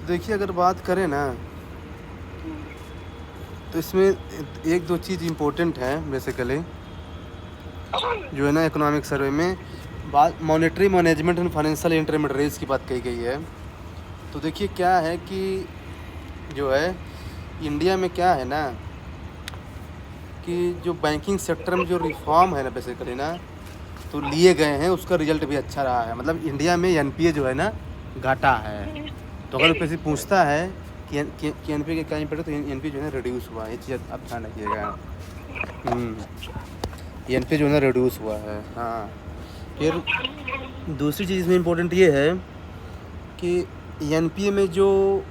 देखिए अगर बात करें ना तो इसमें एक दो चीज़ इम्पोर्टेंट है बेसिकली जो है ना इकोनॉमिक सर्वे में बात monetary management and financial intermediates की बात कही गई है। तो देखिए क्या है कि जो है इंडिया में क्या है ना कि जो बैंकिंग सेक्टर में जो रिफॉर्म है ना बेसिकली ना तो लिए गए हैं उसका रिजल्ट भी अच्छा रहा है। मतलब इंडिया में एनपीए जो है ना घटा है। तो अगर किसी पूछता है कि एनपीए के क्या इम्पैक्ट है तो एनपीए जो है ना रिड्यूस हुआ है। ये चीज़ आप ध्यान रखिएगा। एनपीए जो है ना रिड्यूस हुआ है। हाँ, फिर दूसरी चीज़ इसमें इम्पोर्टेंट ये है कि एनपीए में जो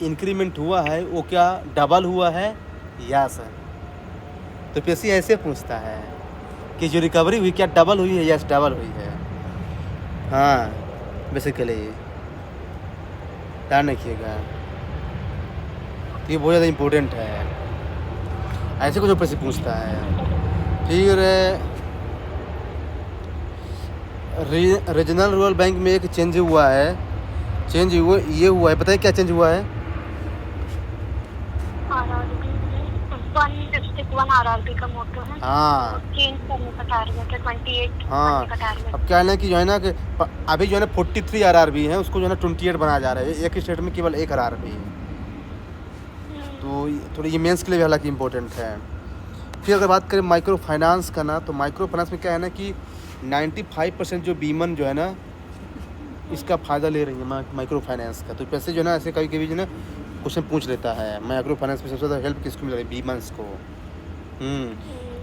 इंक्रीमेंट हुआ है वो क्या डबल हुआ है या सर। तो पीएससी ऐसे पूछता है कि जो रिकवरी हुई क्या डबल हुई है या डबल हुई है। हाँ बेसिकली ध्यान रखिएगा। तो ये बहुत ज़्यादा इम्पोर्टेंट है। ऐसे कुछ पीएससी पूछता है। फिर रीजनल रूरल बैंक में एक चेंज हुआ है। चेंज हुआ ये हुआ है, बताइए क्या चेंज हुआ है। आरआरबी का मोटो है। हाँ चेंज करने का टारगेट है 28 हाँ, का टारगेट। अब क्या है ना कि जो है ना कि अभी जो है ना 43 आरआरबी है उसको जो है ना 28 बनाया जा रहा है। एक स्टेट में केवल एक आरआरबी है। तो थोड़ी ये मेंस के लिए भी हालांकि इम्पोर्टेंट है। फिर अगर बात करें माइक्रो फाइनेंस का ना तो माइक्रो फाइनेंस में क्या है ना कि 95% जो बीमन जो है ना इसका फ़ायदा ले रही है माइक्रो फाइनेंस का। तो पैसे जो है ना ऐसे कभी कभी जो है ना क्वेश्चन पूछ लेता है माइक्रो फाइनेंस में सबसे ज़्यादा हेल्प किसको मिल रही है, बीमन्स को।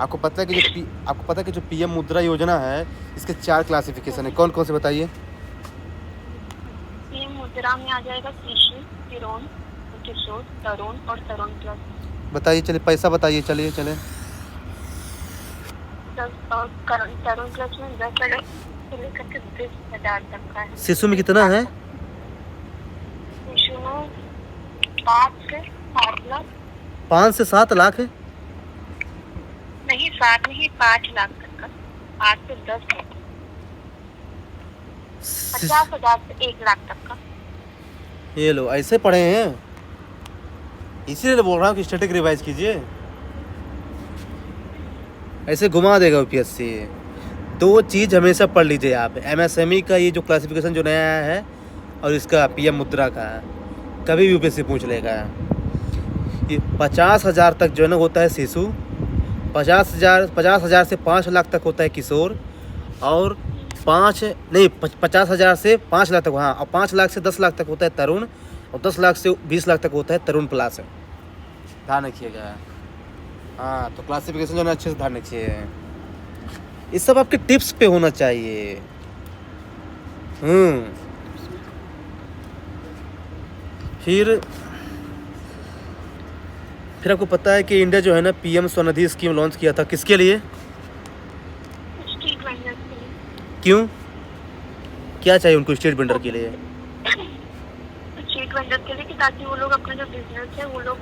आपको पता है कि जो पीएम मुद्रा योजना है इसके 4 क्लासिफिकेशन है। कौन कौन से बताइए। पीएम मुद्रा में आ जाएगा शिशु, किशोर, किशोर, तरुण और तरुण प्लस। बताइए चलिए, पैसा बताइए चलिए चले। तरुण प्लस में 10,000 से लेकर के 20,000 तक का है। शिशु में कितना है? शिशु में 5 से 7 लाख। 5 से 7 लाख है? नहीं 7 नहीं 5 लाख तक का। 8 से 10 तक। 50,000 से 1 लाख तक का। ये लो ऐसे पढ़े हैं, इसीलिए बोल रहा हूँ कि स्टैटिक रिवाइज कीजिए। ऐसे घुमा देगा यूपीएससी। 2 चीज़ हमेशा पढ़ लीजिए आप, एमएसएमई का ये जो क्लासिफिकेशन जो नया आया है और इसका पीएम मुद्रा का कभी भी यूपीएससी पूछ लेगा। ये 50,000 तक जो है ना होता है शिशु, 50,000 से 5 लाख तक होता है किशोर, और 50,000 से 5 लाख तक, हाँ, और 5 लाख से 10 लाख तक होता है तरुण, और 10 लाख से 20 लाख तक होता है तरुण प्लस। ध्यान रखिएगा। हाँ तो क्लासिफिकेशन जो है अच्छे से ध्यान रखिए। ये सब आपके टिप्स पे होना चाहिए। फिर आपको पता है कि इंडिया जो है ना पीएम स्वनिधि स्कीम लॉन्च किया था, किसके लिए? स्ट्रीट वेंडर्स के लिए। क्यों, क्या चाहिए उनको स्ट्रीट वेंडर के लिए? स्ट्रीट वेंडर के लिए कि ताकि वो लोग अपना जो बिजनेस है वो लोग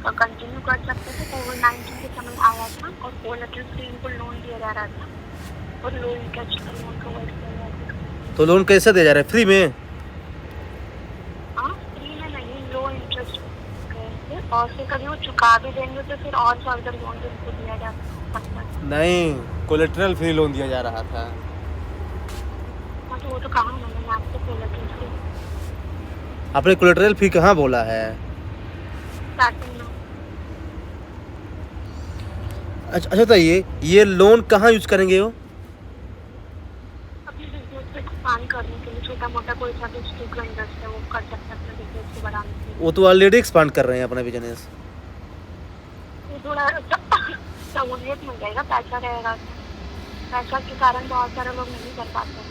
कंटिन्यू कर सकते थे। कोविड-19 के समय आया था और कोलेटरल फ्री उनको लोन दिया जा रहा था और लो इंटरेस्ट का लोन प्रोवाइड किया जा रहा था। तो लोन कैसे दिया जा रहा है, फ्री में? हाँ फ्री में नहीं, लो इंटरेस्ट पे, और फिर कभी वो चुका भी देंगे तो फिर और फर्दर लोन भी उनको दिया जा सकता है। नहीं, कोलेटरल फ्री लोन दिया जा रहा था। हाँ तो वो तो कहा मैंने आपको कोलेटरल फ्री। आपने कोलेटरल फी कहाँ बोला है? स्टार्टिंग में। अच्छा बताइए, ये लोन कहाँ यूज करेंगे वो? अपने बिजनेस को एक्सपांड करने के लिए, छोटा मोटा कोई सा भी स्ट्रीट वेंडर्स है वो कर सकता है अपने बिजनेस को बढ़ाने के लिए। वो तो ऑलरेडी एक्सपांड कर रहे हैं अपना बिजनेस। ये थोड़ा सहूलियत मिल जाएगा, पैसा रहेगा। पैसा के कारण बहुत सारे लोग नहीं कर पाते हैं।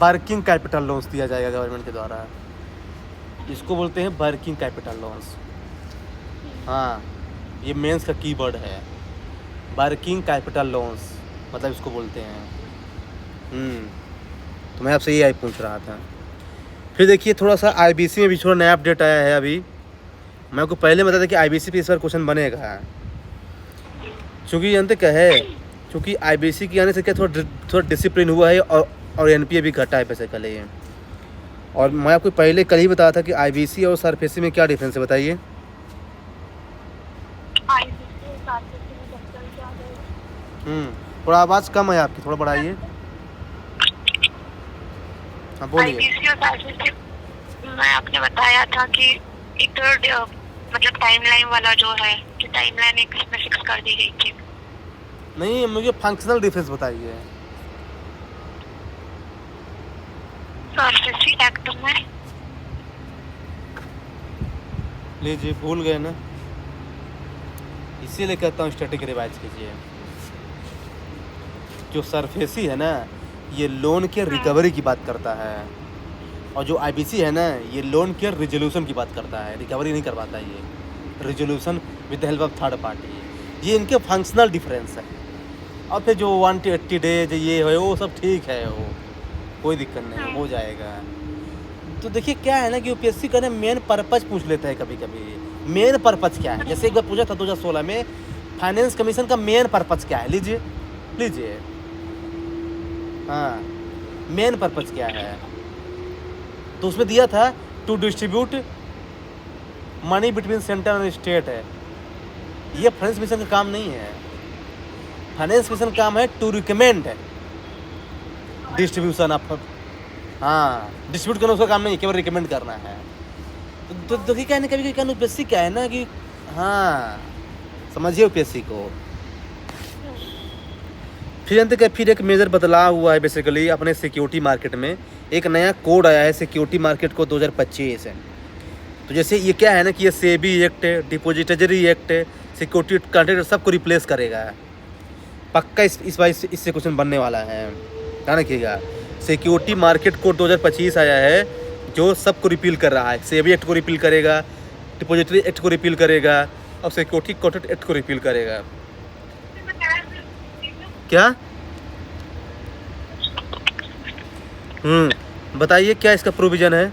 वर्किंग कैपिटल लोन्स दिया जाएगा गवर्नमेंट के द्वारा, इसको बोलते हैं वर्किंग कैपिटल लोन्स। हाँ ये मेंस का कीवर्ड है, वर्किंग कैपिटल लोन्स मतलब इसको बोलते हैं। तो मैं आपसे ये पूछ रहा था। फिर देखिए थोड़ा सा आईबीसी में भी थोड़ा नया अपडेट आया है। अभी मैं आपको पहले बता था कि आईबीसी पे इस बार क्वेश्चन बनेगा, चूँकि जानते क्या है, क्योंकि आईबीसी के आने से क्या थोड़ा डिसिप्लिन हुआ है और एनपीए भी घटा है बेसिकली। और मैं आपको पहले कल ही बताया था कि आईबीसी और सरफेसी में क्या डिफरेंस है, बताइए। आईबीसी और सरफेसी में डिफरेंस क्या है? थोड़ा आवाज़ कम है आपकी, थोड़ा बढ़ाइए। हाँ बोलिए। आईबीसी और सरफेसी मैं आपने बताया था कि एक तो मतलब टाइमलाइन वाला जो है कि टाइमलाइन एक इसमें फिक्स कर दी गई थी। नहीं, मुझे फंक्शनल डिफरेंस बताइए। सरफेसी एक्ट में लीजिए, भूल गए ना, इसीलिए कहता हूँ स्टैटिक रिवाइज कीजिए। जो सरफेसी है ना, ये लोन के रिकवरी की बात करता है, और जो आईबीसी है ना, ये लोन के रिजोल्यूशन की बात करता है, रिकवरी नहीं कर पाता ये, resolution with the help of third party. ये इनके फंक्शनल डिफरेंस है। और फिर जो 180 डेज ये है वो सब ठीक है, वो कोई दिक्कत नहीं, हो जाएगा। तो देखिए क्या है ना कि यूपीएससी का ना मेन पर्पज पूछ लेता है कभी कभी। मेन पर्पज क्या है, जैसे एक बार पूछा था 2016 में, फाइनेंस कमीशन का मेन पर्पज क्या है, लीजिए लीजिए। हाँ, मेन पर्पज क्या है, तो उसमें दिया था to distribute money between centre and state है। ये फाइनेंस मिशन का काम नहीं है। फाइनेंस मिशन का काम है टू रिकमेंड डिस्ट्रीब्यूशन ऑफ, हाँ, डिस्ट्रीब्यूट करना उसका काम नहीं है, केवल रिकमेंड करना है। तो देखिए क्या है ना, कभी कभी यूपीएससी क्या है ना कि, हाँ समझिए यूपीएससी को। फिर जानते क्या, फिर एक मेजर बदलाव हुआ है बेसिकली अपने सिक्योरिटी मार्केट में। एक नया कोड आया है सिक्योरिटी मार्केट को 2025 है। तो जैसे ये क्या है ना कि ये सेबी एक्ट है, डिपोजिटरी एक्ट है, सिक्योरिटी कॉन्ट्रैक्ट सबको रिप्लेस करेगा पक्का। इस बार इससे क्वेश्चन बनने वाला है, ध्यान रखिएगा। सिक्योरिटी मार्केट कोड 2025 आया है जो सबको रिपील कर रहा है। सेबी एक्ट को रिपील करेगा, डिपोजिटरी एक्ट को रिपील करेगा, और सिक्योरिटी कॉन्ट्रैक्ट एक्ट को रिपील करेगा। क्या बताइए क्या इसका प्रोविजन है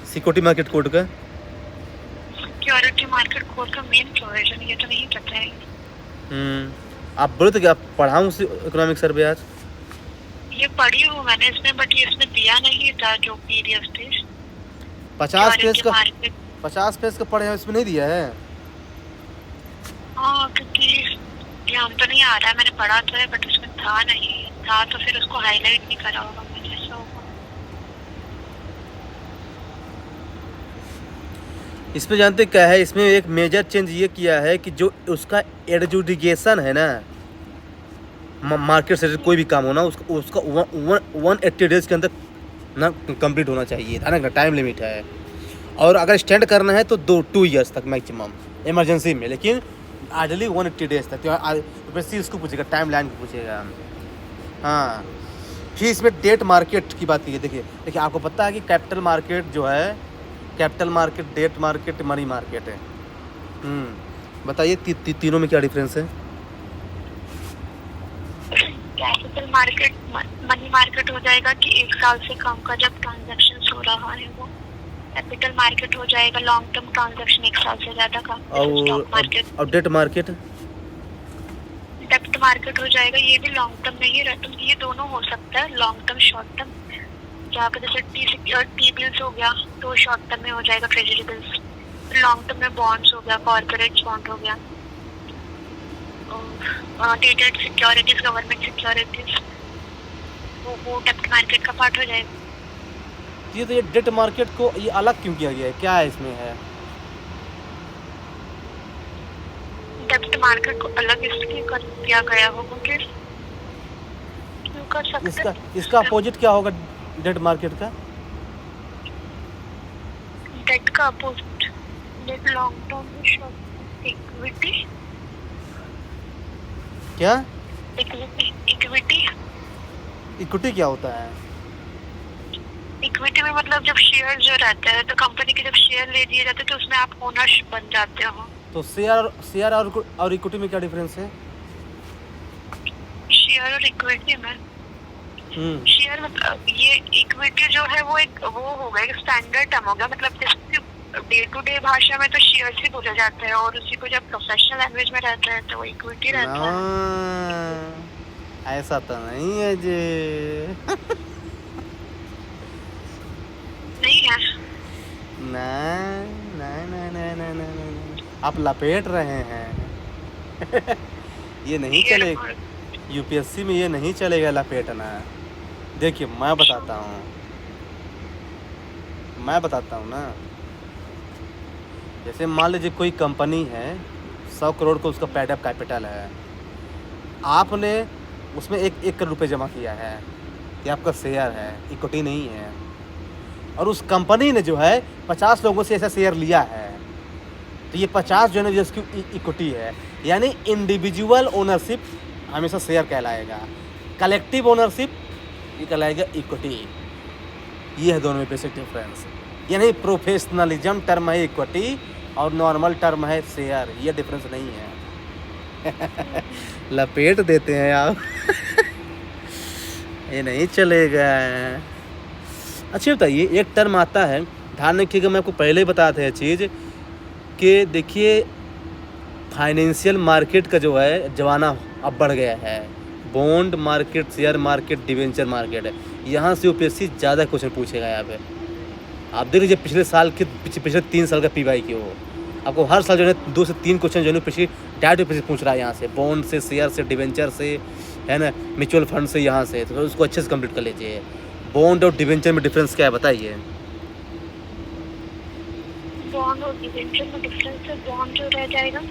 सिक्योरिटी मार्केट कोड का? सिक्योरिटी मार्केट कोड का मेन प्रोविजन ये तो नहीं पता है। आप बोले तो क्या पढ़ाऊँ इकोनॉमिक सर्वे आज? ये पढ़ी हूँ मैंने इसमें, बट ये इसमें दिया नहीं था जो पीडीएफ थे। 50 पेज का पढ़े हैं, इसमें नहीं दिया है। हाँ, क्योंकि ध्यान तो नहीं आ रहा है, मैंने पढ़ा तो है बट उसमें था नहीं, था तो फिर उसको हाईलाइट नहीं करा होगा मैंने, ऐसा होगा। इसमें जानते क्या है, इसमें एक मेजर चेंज ये किया है कि जो उसका एडजुडिकेशन है ना, मार्केट से कोई भी काम हो ना, उसका 180 डेज के अंदर ना कंप्लीट होना चाहिए, है ना, टाइम लिमिट है। और अगर स्टैंड करना है तो 2 ईयर्स तक मैक्सिमम इमरजेंसी में, लेकिन आइडली 180 डेज तक। तो वैसे उसको पूछेगा, टाइम लाइन को पूछेगा। हाँ, फिर इसमें डेट मार्केट की बात की है। देखिए आपको पता है कि कैपिटल मार्केट जो है, capital market, debt market, money market है। बताइए तीनों में क्या डिफरेंस है? कैपिटल मार्केट मनी मार्केट हो जाएगा कि 1 साल से कम का जब ट्रांजैक्शन हो रहा है वो कैपिटल मार्केट हो जाएगा। लॉन्ग टर्म ट्रांजैक्शन 1 साल से ज्यादा का स्टॉक मार्केट। और डेट मार्केट? डेब्ट मार्केट हो जाएगा, ये भी लॉन्ग टर्म नहीं रहता, ये दोनों हो सकता है, लॉन्ग टर्म शॉर्ट टर्म। जहाँ पे जैसे टी बिल्स हो गया तो शॉर्ट टर्म में हो जाएगा ट्रेजरी बिल्स, लॉन्ग टर्म में बॉन्ड्स हो गया, कॉर्पोरेट बॉन्ड हो गया, डेटेड सिक्योरिटीज, गवर्नमेंट सिक्योरिटीज, वो डेब्ट मार्केट का पार्ट हो जाएगा। ये तो ये डेट मार्केट को ये अलग क्यों किया गया है, क्या है इसमें है? डेब्ट मार्केट को अलग इसलिए कर दिया गया होगा कि क्यों कर सकते, इसका अपोजिट क्या होगा डेट मार्केट का? डेट का opposite, debt long term short equity. क्या? इक्विटी। इक्विटी क्या होता है? इक्विटी में मतलब जब शेयर जो रहता है तो कंपनी के जब शेयर ले दिए जाते हैं तो उसमें आप ओनर बन जाते हो। तो शेयर और इक्विटी में क्या डिफरेंस है? शेयर और इक्विटी में, शेयर मतलब ये इक्विटी जो है वो एक वो होगा, एक स्टैंडर्ड टर्म होगा, मतलब जैसे डे टू डे भाषा में तो शेयर्स ही बोला जाता है, और उसी को जब प्रोफेशनल लैंग्वेज में रहता है तो वो इक्विटी रहता है। ना ऐसा तो नहीं है जी। नहीं है। ना ना ना ना ना ना ना, आप लपेट रहे हैं। ये नहीं चलेगा यूपीएससी में, ये नहीं चलेगा लपेटना। देखिए मैं बताता हूँ ना। जैसे मान लीजिए कोई कंपनी है, 100 करोड़ का उसका पेड अप कैपिटल है, आपने उसमें 1 करोड़ रुपए जमा किया है, ये आपका शेयर है, इक्विटी नहीं है। और उस कंपनी ने जो है 50 लोगों से ऐसा शेयर लिया है, तो ये 50 जो है ना जिसकी इक्विटी है, यानी इंडिविजुअल ओनरशिप हमेशा शेयर कहलाएगा, कलेक्टिव ओनरशिप ये कहलाएगा इक्विटी। ये है दोनों में बेसिक डिफरेंस। यानी प्रोफेशनलिज्म टर्म है इक्विटी और नॉर्मल टर्म है शेयर, ये डिफरेंस नहीं है। लपेट देते हैं आप। ये नहीं चलेगा। अच्छा बताइए, एक टर्म आता है, ध्यान रखिएगा, मैं आपको पहले ही बताया था ये चीज़ कि देखिए फाइनेंशियल मार्केट का जो है जमाना अब बढ़ गया है। Bond market, share market, debenture market है, यहाँ से यूपीएससी ज़्यादा क्वेश्चन पूछेगा। यहाँ पे आप देख लीजिए पिछले साल के पिछले 3 साल का पीवाई की हो, आपको हर साल जो है 2 से 3 क्वेश्चन जो है पिछले डायरेक्ट यूपीएससी पूछ रहा है, यहाँ से बॉन्ड से, शेयर से, डिवेंचर से, है ना, म्यूचुअल फंड से, यहाँ से। तो उसको अच्छे से कंप्लीट कर लीजिए। बॉन्ड और डिवेंचर में डिफरेंस क्या है बताइए। बॉन्ड और डिवेंचर में डिफरेंस है, बॉन्ड जो रह जाएगा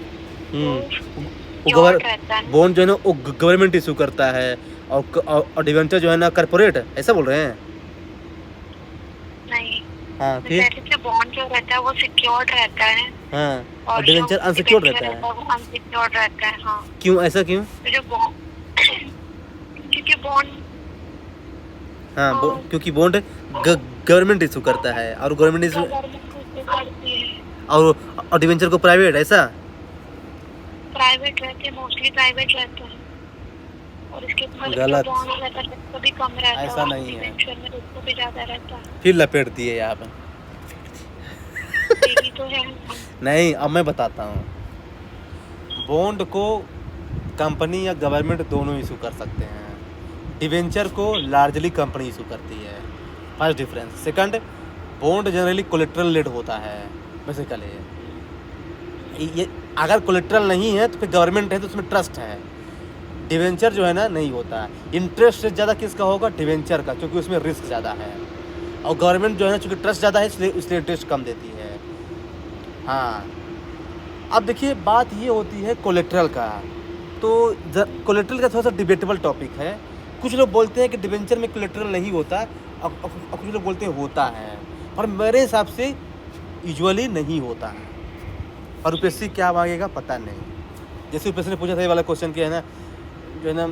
बॉन्ड जो है ना वो गवर्नमेंट इशू करता है, और डिवेंचर जो है ना कॉर्पोरेट, ऐसा बोल रहे हैं? नहीं। हाँ फिर बॉन्ड जो रहता है वो सिक्योर्ड रहता है। हाँ, और डिवेंचर अनसिक्योर्ड रहता है। वो अनसिक्योर्ड रहता है। हाँ। क्यों, ऐसा क्यों? जो क्योंकि बॉन्ड, हाँ क्योंकि बॉन्ड गवर्नमेंट इशू करता है, और गवर्नमेंट इशू और डिवेंचर को प्राइवेट, ऐसा प्राइवेट रहते हैं, मोस्टली प्राइवेट रहते हैं। और इसके गलत, बॉन्ड रहता है तो भी कम रहता है, ऐसा नहीं है, में रिस्क भी ज्यादा रहता है। फिर लपेट दिए यहाँ पे। तो है नहीं, अब मैं बताता हूँ। बॉन्ड को कंपनी या गवर्नमेंट दोनों इशू कर सकते हैं, डिवेंचर को लार्जली कंपनी इशू करती है। First difference. Second, bond generally collateral led होता है बेसिकली। ये अगर कोलेट्रल नहीं है तो फिर गवर्नमेंट है तो उसमें ट्रस्ट है। डिवेंचर जो है ना नहीं होता। इंटरेस्ट रेट ज़्यादा किसका होगा? डिवेंचर का, क्योंकि उसमें रिस्क ज़्यादा है। और गवर्नमेंट जो है ना चूँकि ट्रस्ट ज़्यादा है इसलिए इंटरेस्ट कम देती है। हाँ, अब देखिए बात ये होती है कोलेट्रल का। तो कोलेट्रल का थोड़ा सा डिबेटेबल टॉपिक है। कुछ लोग बोलते हैं कि डिवेंचर में कोलेट्रल नहीं होता, और कुछ लोग बोलते हैं होता है, पर मेरे हिसाब से यूजुअली नहीं होता है। और यूपीएससी क्या मांगेगा पता नहीं। जैसे यूपीएससी ने पूछा था ये वाला क्वेश्चन कि है ना जो है ना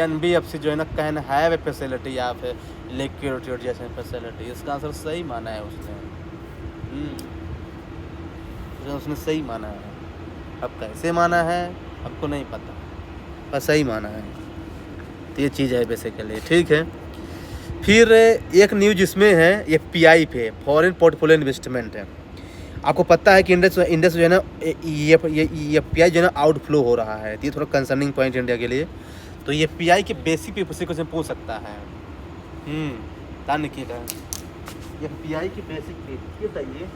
एनबीएफसी जो है ना कैन हैव ए फैसिलिटी या फिर लिक्विडिटी जैसे फैसिलिटी, इसका आंसर सही माना है उसने। उसने सही माना है। अब कैसे माना है आपको नहीं पता, पर सही माना है। तो ये चीज़ है बेसिकली, ठीक है। फिर एक न्यूज़ इसमें है, ये पीआई पे, फॉरेन पोर्टफोलियो इन्वेस्टमेंट है। आपको पता है कि इंडेक्स जो है ना ये पीआई जो है ना आउटफ्लो हो रहा है। तो ये थोड़ा कंसर्निंग पॉइंट इंडिया के लिए। तो ये पीआई के बेसिक पे से क्वेश्चन पूछ सकता है। ध्यान रखिएगा, ये पीआई के बेसिक पे ये बताइए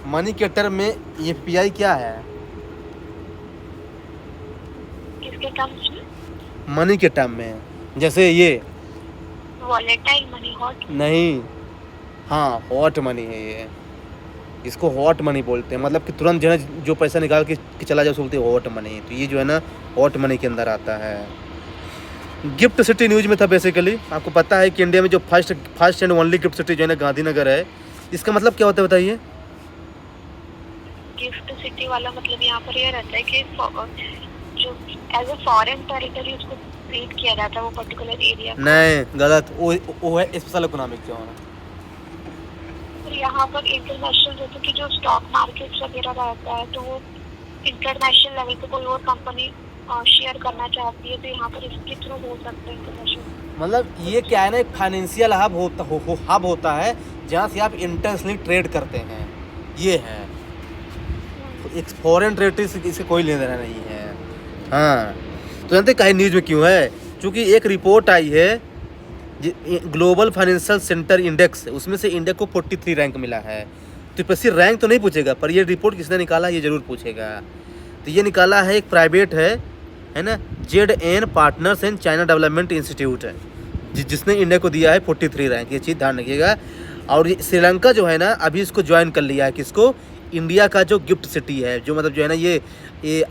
मनी के टर्म में ये पीआई क्या है? किसके टर्म्स में? मनी के टर्म में, जैसे ये वॉलेटाइल मनी, हॉट नहीं, हाँ हॉट मनी है ये। इसको हॉट मनी बोलते हैं, मतलब कि तुरंत जो है जो पैसा निकाल के चला जाए उसको बोलते हैं हॉट मनी। तो ये जो है ना हॉट मनी के अंदर आता है। गिफ्ट सिटी न्यूज़ में था बेसिकली। आपको पता है कि इंडिया में जो first and only gift city जो है ना गांधीनगर है। इसका मतलब क्या होता है बताइए? गिफ्ट सिटी वाला मतलब यहाँ पर यह रहता है कि जो एज ए फॉरेन टेरिटरी उसको ट्रीट किया जाता है वो पर्टिकुलर एरिया। नहीं, गलत। वो है स्पेशल इकोनॉमिक जोन। यहाँ पर इंटरनेशनल जैसे कि जो स्टॉक मार्केट वगैरह रहता है तो वो इंटरनेशनल लेवल पे कोई और कंपनी शेयर करना चाहती है तो यहाँ पर इसके थ्रू हो सकता है इंफॉर्मेशन। मतलब ये क्या है ना, एक फाइनेंशियल हब होता है जहाँ से आप इंटरनेशनली ट्रेड करते हैं, ये है। एक फॉरेन ट्रेड से इससे कोई लेना देना नहीं है। हाँ, तो जानते कहीं न्यूज़ में क्यों है? क्योंकि एक रिपोर्ट आई है ग्लोबल फाइनेंशियल सेंटर इंडेक्स, उसमें से इंडिया को 43 रैंक मिला है। तो पैसे रैंक तो नहीं पूछेगा, पर ये रिपोर्ट किसने निकाला ये ज़रूर पूछेगा। तो ये निकाला है एक प्राइवेट है ना, ZN partners and China development institute है, जिसने इंडिया को दिया है 43 रैंक। ये चीज़ ध्यान रखिएगा। और श्रीलंका जो है ना, अभी इसको ज्वाइन कर लिया है, किसको? इंडिया का जो गिफ्ट सिटी है, जो मतलब जो है ना, ये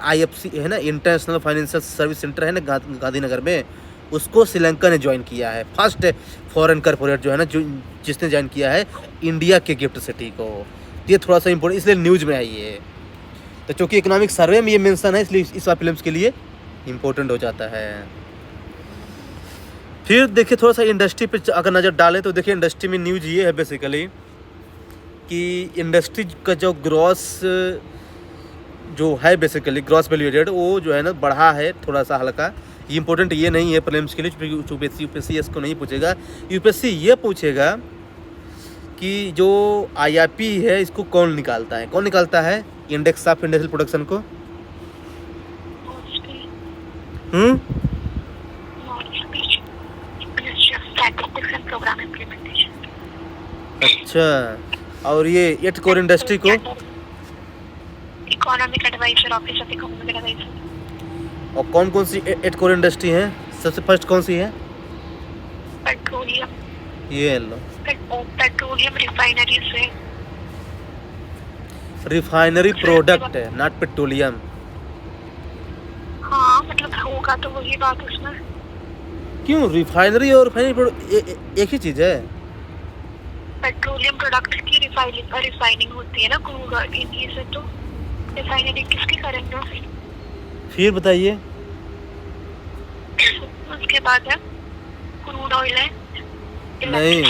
IFC है ना, इंटरनेशनल फाइनेंशियल सर्विस सेंटर है ना गांधीनगर में, उसको श्रीलंका ने ज्वाइन किया है। फर्स्ट फॉरेन कॉर्पोरेट जो है ना, जो जिसने ज्वाइन किया है इंडिया के गिफ्ट सिटी को। ये थोड़ा सा इम्पोर्टेंट इसलिए न्यूज़ में आई है। तो चूँकि इकोनॉमिक सर्वे में ये मेंशन है, इसलिए इस फिल्म्स के लिए इम्पोर्टेंट हो जाता है। फिर देखिए थोड़ा सा इंडस्ट्री पे अगर नज़र डालें तो देखिए इंडस्ट्री में न्यूज़ ये है बेसिकली कि इंडस्ट्री का जो ग्रॉस जो है बेसिकली ग्रॉस वैल्यू एडेड, वो जो है ना बढ़ा है थोड़ा सा हल्का। ये इंपॉर्टेंट ये नहीं है प्रीलिम्स के लिए, यूपीएससी इसको नहीं पूछेगा। यूपीएससी ये पूछेगा कि जो IRP है इसको कौन निकालता है? कौन निकालता है इंडेक्स ऑफ इंडस्ट्रियल प्रोडक्शन को? अच्छा, और ये 8 कोर इंडस्ट्री को? Economic adviser, office of economic adviser. और कौन कौन सी 8 कोर इंडस्ट्री है? सबसे फर्स्ट कौन सी है? पेट्रोलियम। ये लो, पेट्रोलियम रिफाइनरीज है। रिफाइनरी प्रोडक्ट है, नॉट पेट्रोलियम। हाँ मतलब होगा तो वही बात उसमें। क्यों? रिफाइनरी और रिफाइनरी एक ही चीज़ है। पेट्रोलियम प्रोडक्ट की रिफाइनिंग होती है ना क्रूड ऑयल, इन्हीं से तो रिफाइनरी किसकी करेंगे? फिर बताइए। उसके बाद है क्रूड ऑयल है, नहीं,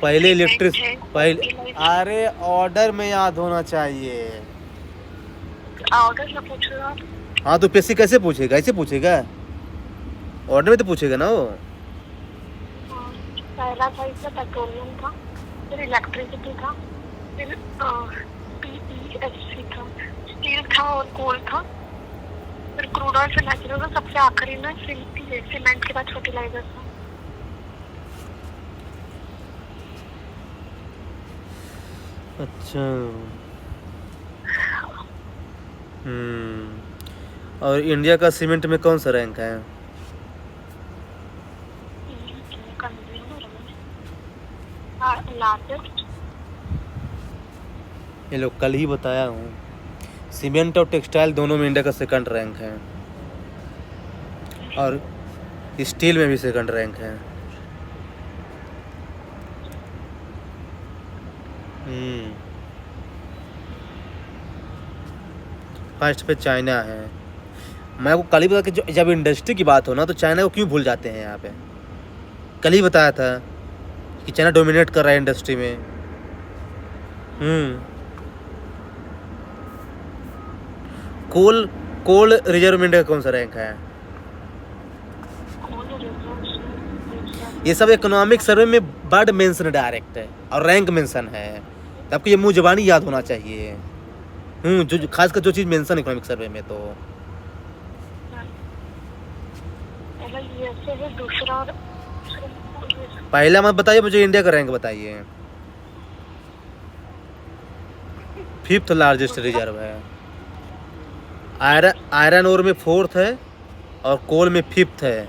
पहले इलेक्ट्रिक, पहले अरे ऑर्डर में याद होना चाहिए। ऑर्डर में पूछ रहे हो आप? हाँ तो पैसे कैसे पूछेगा? ऐसे पूछेगा, ऑर्डर में तो पूछेगा ना वो। पहला था इसमें पेट्रोलियम था, फिर इलेक्ट्रिसिटी था, फिर PESC था, स्टील था और कोल था, फिर क्रूड ऑयल, फिर नेचुरल था, सबसे आखिरी में सीमेंट के बाद फर्टिलाइजर था। अच्छा। और इंडिया का सीमेंट में कौन सा रैंक है? ये लोग कल ही बताया हूँ, सीमेंट और टेक्सटाइल दोनों में इंडिया का सेकंड रैंक है, और स्टील में भी सेकंड रैंक है। फर्स्ट पे चाइना है। मैं आपको कल ही बताया कि जब इंडस्ट्री की बात हो ना तो चाइना को क्यों भूल जाते हैं यहाँ पे। कल ही बताया था कि चाइना डोमिनेट कर रहा है इंडस्ट्री में। कोल रिजर्व में इंडिया का कौन सा रैंक है? ये सब इकोनॉमिक सर्वे में वर्ड मेंशन डायरेक्ट है और रैंक मेंशन है, तो आपको ये मुंह जबानी याद होना चाहिए। जो खासकर जो चीज़ मेंशन इकोनॉमिक सर्वे में, तो पहला मत बताइए मुझे, इंडिया का रैंक बताइए। 5th लार्जेस्ट रिजर्व है। आयरन ओर में 4th है, और कोल में 5th है,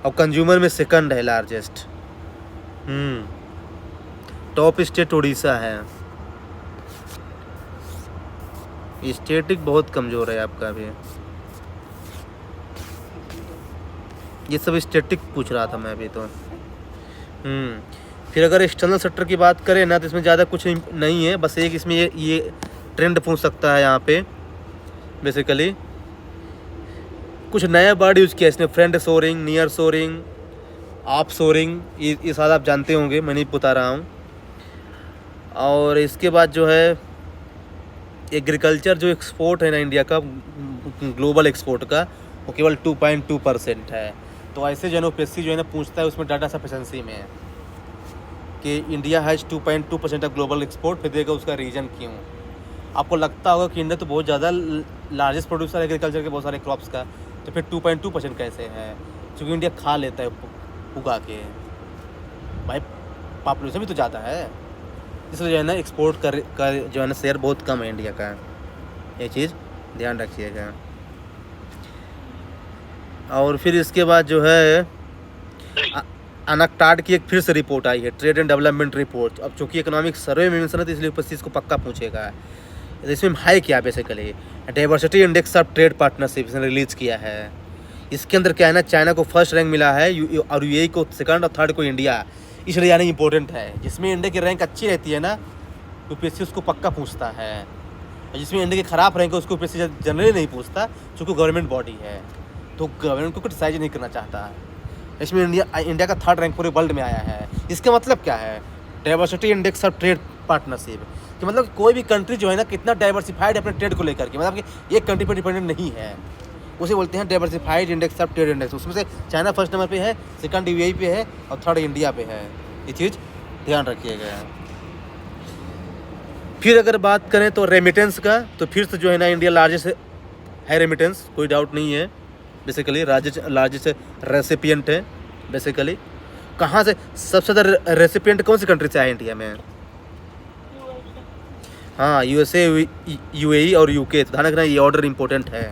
और कंज्यूमर में सेकंड है लार्जेस्ट। टॉप स्टेट उड़ीसा है। स्टेटिक बहुत कमज़ोर है आपका भी। ये सब स्टेटिक पूछ रहा था मैं अभी तो। फिर अगर एक्सटर्नल सेक्टर की बात करें ना तो इसमें ज़्यादा कुछ नहीं है, बस एक इसमें ये ट्रेंड पूछ सकता है यहाँ पे बेसिकली। कुछ नया वर्ड यूज़ किया इसने, friend shoring, near shoring, of shoring, ये सारा आप जानते होंगे, मैं नहीं बता रहा हूँ। और इसके बाद जो है एग्रीकल्चर जो एक्सपोर्ट है ना इंडिया का, ग्लोबल एक्सपोर्ट का, वो केवल 2.2% है। तो ऐसे जो है ना यूपीएससी जो है ना पूछता है उसमें डाटा सफिशेंसी में है कि India has 2.2% of global export, फिर देगा उसका रीजन क्यों। आपको लगता होगा कि इंडिया तो बहुत ज़्यादा लार्जेस्ट प्रोड्यूसर एग्रीकल्चर के बहुत सारे क्रॉप्स का, तो फिर 2.2% कैसे है? क्योंकि इंडिया खा लेता है उगा के, भाई पॉपुलेशन भी तो ज़्यादा है, इसलिए जो है ना एक्सपोर्ट का जो है ना शेयर बहुत कम है इंडिया का। ये चीज़ ध्यान रखिएगा। और फिर इसके बाद जो है अनकटाड की एक फिर से रिपोर्ट आई है, ट्रेड एंड डेवलपमेंट रिपोर्ट। अब चूँकि इकोनॉमिक सर्वे में मेंशन है तो इसलिए ऊपर से इसको पक्का पूछेगा। तो इसमें है क्या basically, diversity index of trade partnership इसने रिलीज़ किया है। इसके अंदर क्या है ना, चाइना को फर्स्ट रैंक मिला है और यूएई को सेकंड और थर्ड को इंडिया, इसलिए यानी इंपॉर्टेंट है। जिसमें इंडिया की रैंक अच्छी रहती है ना यूपीएससी उसको पक्का पूछता है, और जिसमें इंडिया की ख़राब रैंक है उसको यूपीएससी जनरली नहीं पूछता, क्योंकि गवर्नमेंट बॉडी है तो गवर्नमेंट को क्रिटिसाइज नहीं करना चाहता। इसमें इंडिया का थर्ड रैंक पूरे वर्ल्ड में आया है। इसका मतलब क्या है, diversity index of trade partnership, कि मतलब कोई भी कंट्री जो है ना कितना डाइवर्सिफाइड है अपने ट्रेड को लेकर के, मतलब कि एक कंट्री पर डिपेंडेंट नहीं है, उसे बोलते हैं diversified index of trade index. उसमें से चाइना फर्स्ट नंबर पे है, सेकंड यूएई पे है और थर्ड इंडिया पे है। ये चीज़ ध्यान रखिएगा। फिर अगर बात करें तो रेमिटेंस का, तो फिर से जो है ना इंडिया लार्जेस्ट है रेमिटेंस, कोई डाउट नहीं है। बेसिकली लार्जेस्ट रेसिपिएंट है बेसिकली। कहाँ से सबसे ज़्यादा रेसिपिएंट कौन सी कंट्री से आए इंडिया में? हाँ, यूएसए, यूएई और यूके। तो ध्यान रखना ये ऑर्डर इम्पोर्टेंट है।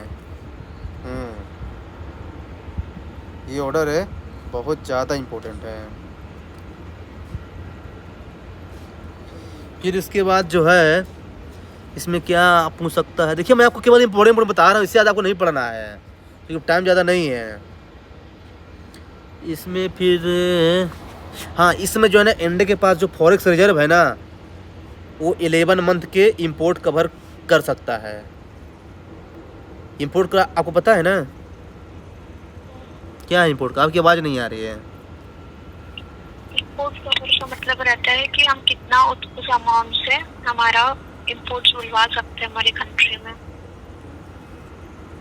ये ऑर्डर है बहुत ज़्यादा इम्पोर्टेंट है। फिर इसके बाद जो है इसमें क्या पूछ सकता है, देखिए मैं आपको केवल इम्पोर्टेंट बता रहा हूँ, इससे ज़्यादा आपको नहीं पढ़ना है क्योंकि टाइम ज़्यादा नहीं है इसमें। फिर हाँ, इसमें जो है ना इंडिया के पास जो फॉरेक्स रिजर्व है ना वो 11 मंथ के इंपोर्ट कवर कर सकता है। इंपोर्ट का आपको पता है ना क्या है इंपोर्ट का? आपकी आवाज़ नहीं आ रही है। इंपोर्ट कवर का मतलब रहता है कि हम कितना उस अमाउंट से हमारा इंपोर्ट बुलवा सकते हैं हमारी कंट्री में।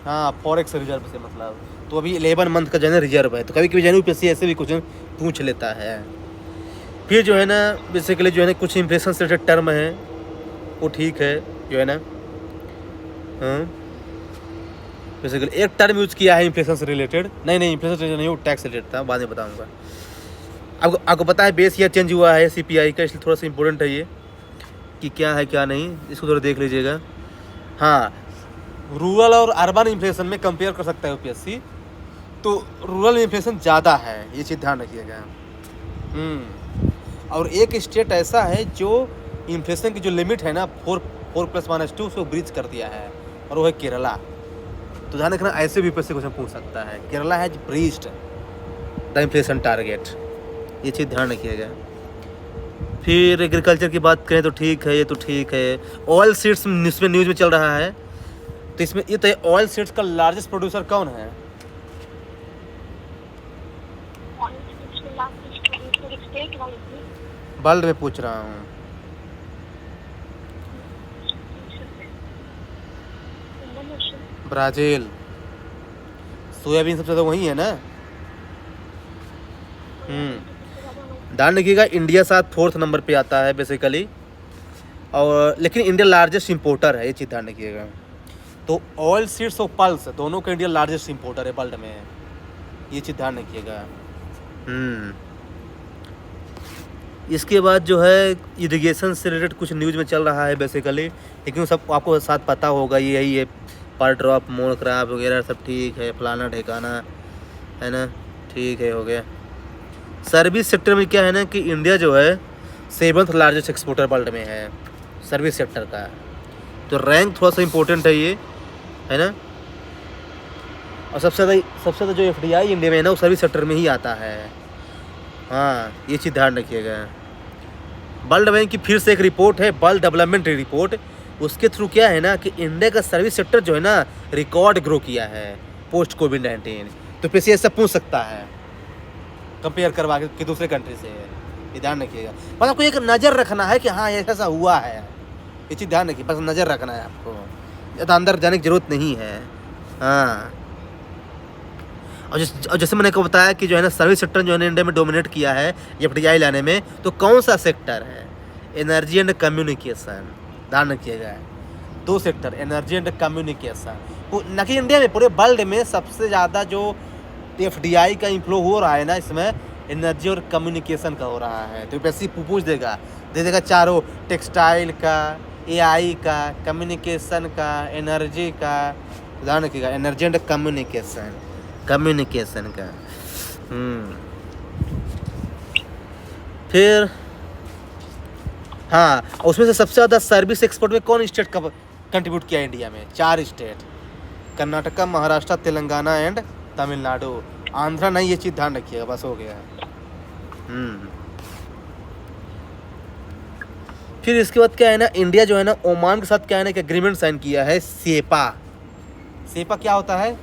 हाँ, फॉरेक्स रिजर्व से मतलब तो अभी 11 मंथ का जो है रिजर्व है। तो कभी कभी यूपीएससी ऐसे भी क्वेश्चन पूछ लेता है। फिर जो है ना बेसिकली जो है ना कुछ इन्फ्लेशन से रिलेटेड टर्म है वो ठीक है जो है ना। हाँ, बेसिकली एक टर्म यूज़ किया है इन्फ्लेशन से रिलेटेड, नहीं इन्फ्लेशन से रिलेटेड नहीं, वो टैक्स रिलेटेड था, बाद में बताऊँगा। आपको पता है बेस ईयर चेंज हुआ है सीपीआई का, इसलिए थोड़ा सा इंपॉर्टेंट है ये कि क्या है क्या नहीं, इसको थोड़ा देख लीजिएगा। हाँ, रूरल और अर्बन इन्फ्लेशन में कंपेयर कर सकता है यूपीएससी, तो रूरल इन्फ्लेशन ज़्यादा है, ये चीज़ ध्यान रखिएगा। और एक स्टेट ऐसा है जो इन्फ्लेशन की जो लिमिट है ना 4+1/2 उसको ब्रीच कर दिया है, और वो है केरला। तो ध्यान रखना ऐसे भी यूपीएससी क्वेश्चन पूछ सकता है, Kerala has breached the inflation target, ये चीज़ ध्यान रखिएगा। फिर एग्रीकल्चर की बात करें तो ठीक है, ये तो ठीक है। ऑयल सीड्स इसमें न्यूज़ में चल रहा है, तो इसमें ये तो ऑयल सीड्स का लार्जेस्ट प्रोड्यूसर कौन है? वर्ल्ड में पूछ रहा हूँ। ब्राज़ील। सोयाबीन सबसे ज़्यादा वही है ना। ध्यान रखिएगा इंडिया साथ 4th नंबर पे आता है बेसिकली, और लेकिन इंडिया लार्जेस्ट इंपोर्टर है, ये चीज़ ध्यान रखिएगा। तो ऑयल सीड्स और पल्स दोनों का इंडिया लार्जेस्ट इंपोर्टर है वर्ल्ड में, ये चीज़ ध्यान रखिएगा। इसके बाद जो है इरिगेशन से रिलेटेड कुछ न्यूज़ में चल रहा है बेसिकली, लेकिन सब आपको साथ पता होगा यही है, पर ड्रॉप मोन क्रॉप वगैरह सब ठीक है, फलाना ठिकाना है ना, ठीक है, हो गया। सर्विस सेक्टर में क्या है ना कि इंडिया जो है 7th लार्जेस्ट एक्सपोर्टर वर्ल्ड में है सर्विस सेक्टर का, तो रैंक थोड़ा सा इम्पोर्टेंट है ये, है ना। और सबसे ज़्यादा जो FDI इंडिया में है ना वो सर्विस सेक्टर में ही आता है। हाँ, ये चीज़ ध्यान रखिएगा। वर्ल्ड बैंक की फिर से एक रिपोर्ट है, वर्ल्ड डेवलपमेंट रिपोर्ट, उसके थ्रू क्या है ना कि इंडिया का सर्विस सेक्टर जो है ना रिकॉर्ड ग्रो किया है पोस्ट कोविड-19। तो फिर से ऐसा पूछ सकता है कंपेयर करवा के दूसरे कंट्री से, ये ध्यान रखिएगा। बस आपको एक नज़र रखना है कि हाँ ऐसा हुआ है, ये चीज़ ध्यान रखिए, बस नज़र रखना है आपको, ज़्यादा अंदर जाने की ज़रूरत नहीं है। हाँ, और जैसे मैंने को बताया कि जो है ना सर्विस सेक्टर जो है ना इंडिया में डोमिनेट किया है FDI लाने में, तो कौन सा सेक्टर है? Energy and communication. ध्यान रखिएगा, 2 सेक्टर, एनर्जी एंड कम्युनिकेशन। न कि इंडिया में, पूरे वर्ल्ड में सबसे ज़्यादा जो FDI का इन्फ्लो हो रहा है ना, इसमें एनर्जी और कम्युनिकेशन का हो रहा है। तो वैसे ही पूछ देगा, दे देगा चारों, टेक्सटाइल का, AI का, कम्युनिकेशन का, एनर्जी का। ध्यान रखिएगा, एनर्जी एंड कम्युनिकेशन का। फिर हाँ, उसमें से सबसे ज़्यादा सर्विस एक्सपोर्ट में कौन स्टेट का कंट्रीब्यूट किया इंडिया में? 4 स्टेट, कर्नाटका, महाराष्ट्र, तेलंगाना एंड तमिलनाडु। आंध्रा नहीं, ये चीज़ ध्यान रखिएगा, बस हो गया। फिर इसके बाद क्या है ना, इंडिया जो है ना ओमान के साथ क्या है ना एक एग्रीमेंट साइन किया है, सेपा। सेपा क्या होता है?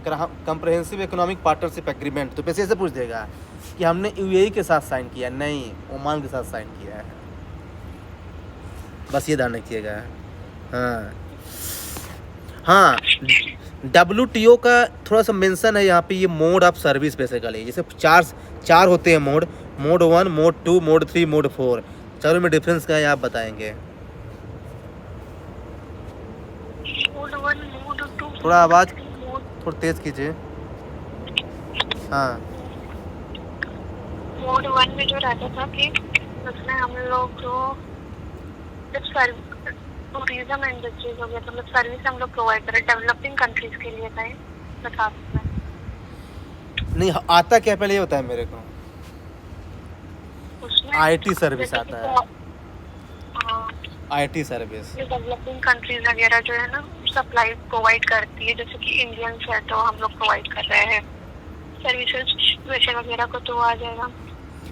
Comprehensive economic partnership agreement. तो पैसे ऐसे पूछ देगा कि हमने UAE के साथ साइन किया, नहीं, ओमान के साथ साइन किया है। बस ये ध्यान रखिएगा। हाँ, WTO का थोड़ा सा मेंशन है यहाँ पे, ये मोड ऑफ सर्विस बेसिकली, जैसे चार होते हैं मोड 1, मोड 2, मोड 3, मोड 4। चारों में डिफरेंस क्या है आप बताएंगे? मोड 1, मोड 2, थोड़ा आवाज़ थोड़ा तेज कीजिए। हाँ, मोड 1 में जो रहता था कि उसमें हम लोग जो टूरिज्म इंडस्ट्रीज हो गया, तो मतलब सर्विस हम लोग प्रोवाइड करें डेवलपिंग कंट्रीज के लिए था, बता सकते हैं। नहीं आता क्या, पहले ये होता है मेरे को। उसमें IT सर्विस आता है, IT सर्विस। डेवलपिंग कंट्रीज वगैरह जो है ना सप्लाई प्रोवाइड करती है, जैसे कि इंडियंस है तो हम लोग प्रोवाइड कर रहे हैं सर्विसेज वैसे वगैरह को, तो आ जाएगा।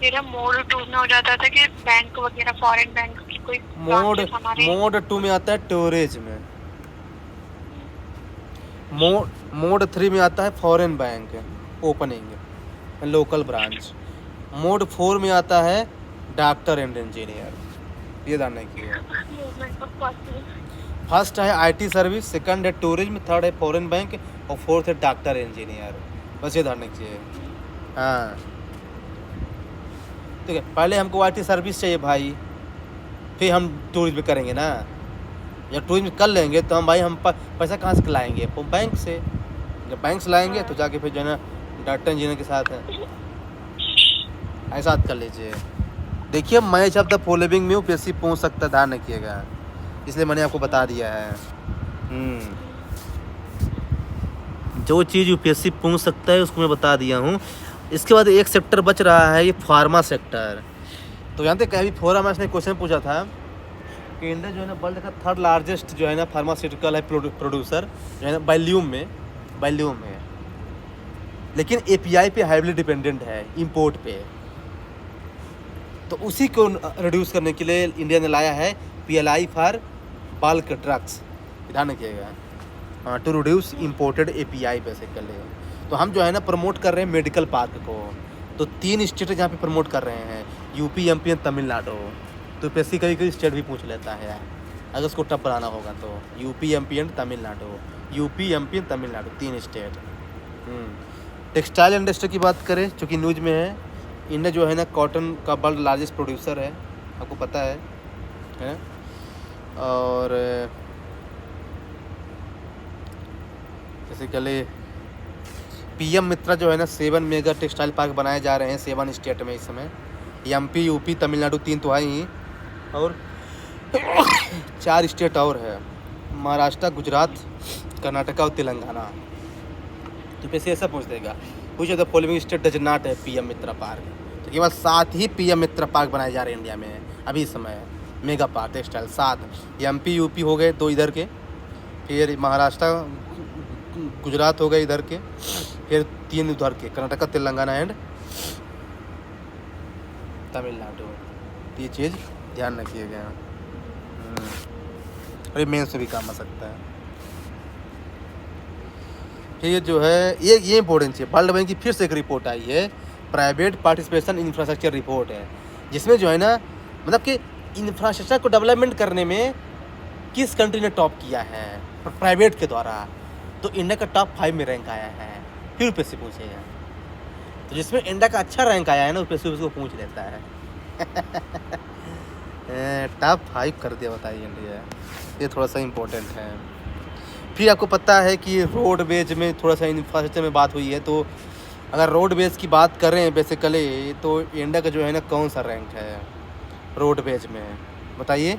मेरा मोड 2 में हो जाता था कि बैंक वगैरह, फॉरेन बैंक की कोई मोड 2 में आता है टूरिज्म में। मोड 3 में आता है foreign bank opening, local branch. Mode 4 में आता है डॉक्टर एंड इंजीनियर। ये ध्यान रखिए, फर्स्ट है IT सर्विस, सेकंड है टूरिज्म, थर्ड है फॉरेन बैंक और फोर्थ है डॉक्टर इंजीनियर। बस ये ध्यान रखिए। हाँ ठीक है, पहले हमको IT सर्विस चाहिए भाई, फिर हम टूरिज्म करेंगे ना। जब टूरिज्म कर लेंगे तो हम भाई हम पैसा कहाँ से लाएंगे? बैंक से। जब बैंक से लाएंगे तो जाके फिर जो है ना डॉक्टर इंजीनियर के साथ है, ऐसा कर लीजिए। देखिए, मैच ऑफ द फॉलोइंग में UPSC पूछ सकता है, ध्यान रखिएगा, इसलिए मैंने आपको बता दिया है। जो चीज़ UPSC पूछ सकता है उसको मैं बता दिया हूँ। इसके बाद एक सेक्टर बच रहा है, ये फार्मा सेक्टर। तो जानते हैं, कभी फोरम में इसने क्वेश्चन पूछा था कि इंडिया जो है ना वर्ल्ड का 3rd लार्जेस्ट जो है ना फार्मास्यूटिकल है प्रोड्यूसर जो है ना वॉल्यूम में, लेकिन API पे हाईली डिपेंडेंट है, इंपोर्ट पे। तो उसी को रिड्यूस करने के लिए इंडिया ने लाया है PLI फॉर बल्क ड्रग्स। ध्यान रखिएगा, to reduce imported API basically. तो हम जो है ना प्रमोट कर रहे हैं मेडिकल पार्क को। तो 3 स्टेट जहाँ पे प्रमोट कर रहे हैं, UP, MP एंड तमिलनाडु। तो पैसे कई स्टेट भी पूछ लेता है अगर उसको टप बनाना होगा तो। UP, MP and Tamil Nadu, UP, MP and Tamil Nadu, 3 state. Textile industry की बात करें, चूँकि न्यूज में है, इंडिया जो है ना कॉटन का वर्ल्ड लार्जेस्ट प्रोड्यूसर है, आपको पता है? और बेसिकली PM मित्रा जो है ना 7 मेगा टेक्सटाइल पार्क बनाए जा रहे हैं 7 स्टेट में इस समय। MP, UP, तमिलनाडु 3 तो है ही, और 4 स्टेट और है, महाराष्ट्र, गुजरात, कर्नाटका और तेलंगाना। तो पैसे ऐसा पूछ देगा, पूछे the following state does not है PM मित्रा पार्क। तो केवल 7 ही PM मित्रा पार्क बनाए जा रहे हैं इंडिया में अभी इस समय, mega park textile 7। MP, UP हो गए 2 इधर के, फिर महाराष्ट्र, गुजरात हो गए इधर के, फिर 3 उधर के, कर्नाटका, तेलंगाना एंड तमिलनाडु। ये चीज़ ध्यान रखिएगा, और ये मेंस में भी काम आ सकता है। फिर जो है ये इंपॉर्टेंट है, वर्ल्ड बैंक की फिर से एक रिपोर्ट आई है, प्राइवेट पार्टिसिपेशन इंफ्रास्ट्रक्चर रिपोर्ट है, जिसमें जो है ना मतलब कि इंफ्रास्ट्रक्चर को डेवलपमेंट करने में किस कंट्री ने टॉप किया है प्राइवेट के द्वारा, तो इंडिया का टॉप 5 में रैंक आया है। फिर ऊपर से पूछेगा, तो जिसमें इंडिया का अच्छा रैंक आया है ना ऊपर से उसको पूछ लेता है। टॉप 5 कर दिया, बताइए इंडिया। ये थोड़ा सा इम्पोर्टेंट है। फिर आपको पता है कि रोडवेज में थोड़ा सा इंफ्रास्ट्रक्चर में बात हुई है, तो अगर रोडवेज की बात करें बेसिकली तो इंडिया का जो है ना कौन सा रैंक है रोडवेज में, बताइए।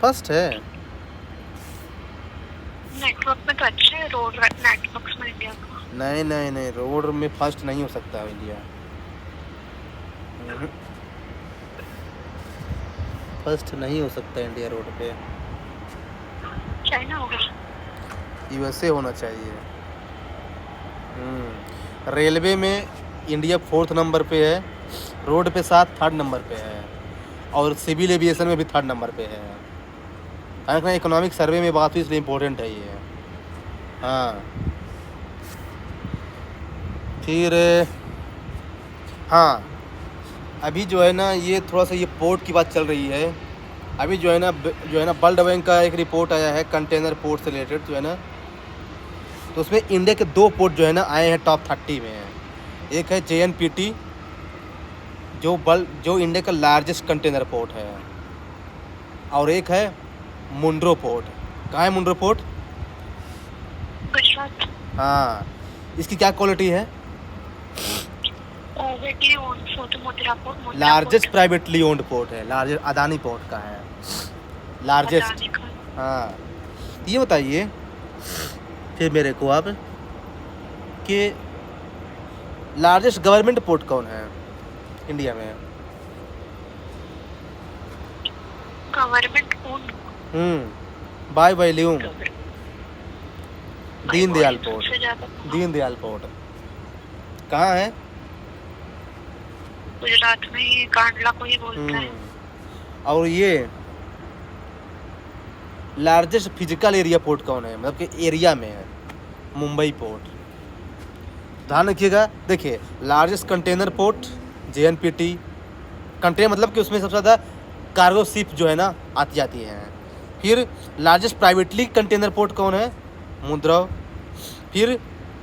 फर्स्ट है। नेटवर्क में तो अच्छे है रोड नेटवर्क्स में इंडिया का। नहीं, रोड में फर्स्ट नहीं हो सकता इंडिया। फर्स्ट नहीं हो सकता इंडिया रोड पे। चाइना होगा, यूएसए होना चाहिए। रेलवे में इंडिया 4th नंबर पे है, रोड पे 3rd नंबर पे है, और सिविल एविएशन में भी 3rd नंबर पे है। हालांकि इकोनॉमिक सर्वे में बात हुई इसलिए इम्पोर्टेंट है ये। हाँ, फिर हाँ, अभी जो है ना ये थोड़ा सा ये पोर्ट की बात चल रही है। अभी जो है ना वर्ल्ड बैंक का एक रिपोर्ट आया है कंटेनर पोर्ट से रिलेटेड जो है ना, तो उसमें इंडिया के 2 पोर्ट जो है ना आए हैं टॉप 30 में। एक है JNPT जो इंडिया का लार्जेस्ट कंटेनर पोर्ट है, और एक है मुंड्रो पोर्ट। कहाँ है मुंड्रो पोर्ट? गुजरात। हाँ, इसकी क्या क्वालिटी है? लार्जेस्ट प्राइवेटली ओन्ड पोर्ट है, लार्जेस्ट अदानी पोर्ट का है, लार्जेस्ट। हाँ, ये बताइए फिर मेरे को आप कि लार्जेस्ट गवर्नमेंट पोर्ट कौन है इंडिया में? Government owned by volume Deendayal port. कहाँ है? गुजरात में ही, कांडला को ही बोलते हैं। और ये लार्जेस्ट फिजिकल एरिया पोर्ट कौन है, मतलब कि एरिया में है? मुंबई पोर्ट। ध्यान रखिएगा। देखिए, largest container port JNPT। Container मतलब कि उसमें सबसे ज़्यादा कार्गो शिप जो है ना आती जाती है। फिर लार्जेस्ट प्राइवेटली कंटेनर पोर्ट कौन है? मुंद्रा। फिर